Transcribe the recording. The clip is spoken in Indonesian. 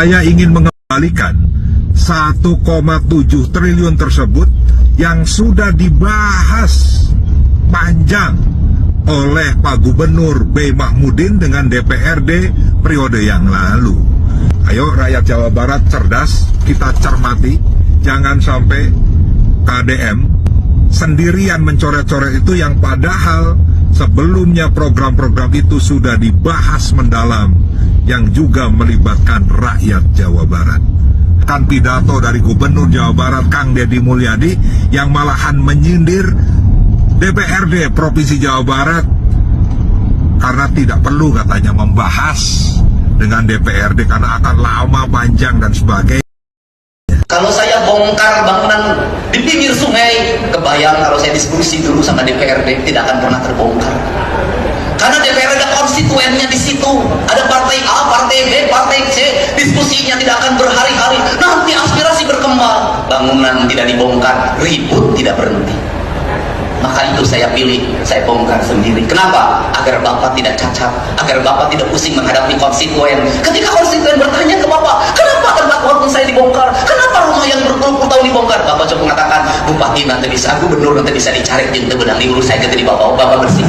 Saya ingin mengembalikan 1,7 triliun tersebut yang sudah dibahas panjang oleh Pak Gubernur B. Mahmudin dengan DPRD periode yang lalu. Ayo rakyat Jawa Barat cerdas, kita cermati, jangan sampai KDM sendirian mencoret-coret itu yang padahal sebelumnya program-program itu sudah dibahas mendalam yang juga melibatkan rakyat Jawa Barat. Kan pidato dari Gubernur Jawa Barat Kang Deddy Mulyadi yang malahan menyindir DPRD Provinsi Jawa Barat karena tidak perlu katanya membahas dengan DPRD karena akan lama, panjang dan sebagainya. Kalau saya bongkar bangunan di pinggir sungai, kebayang kalau saya diskusi dulu sama DPRD tidak akan pernah terbongkar. Karena DPRD ada konstituennya di situ, ada partai A, partai B, partai C, diskusinya tidak akan berhari-hari. Nanti aspirasi berkembang, bangunan tidak dibongkar, ribut tidak berhenti. Maka itu saya pilih, saya bongkar sendiri. Kenapa? Agar Bapak tidak cacat, agar Bapak tidak pusing menghadapi konstituen. Ketika konstituen bertanya ke Bapak, kenapa tempat saya dibongkar? Kenapa rumah yang berpuluh-puluh tahun dibongkar? Bapak coba mengatakan, Bupati nanti bisa, Gubernur nanti bisa dicari, jente benang diurus saya jadi Bapak bersih.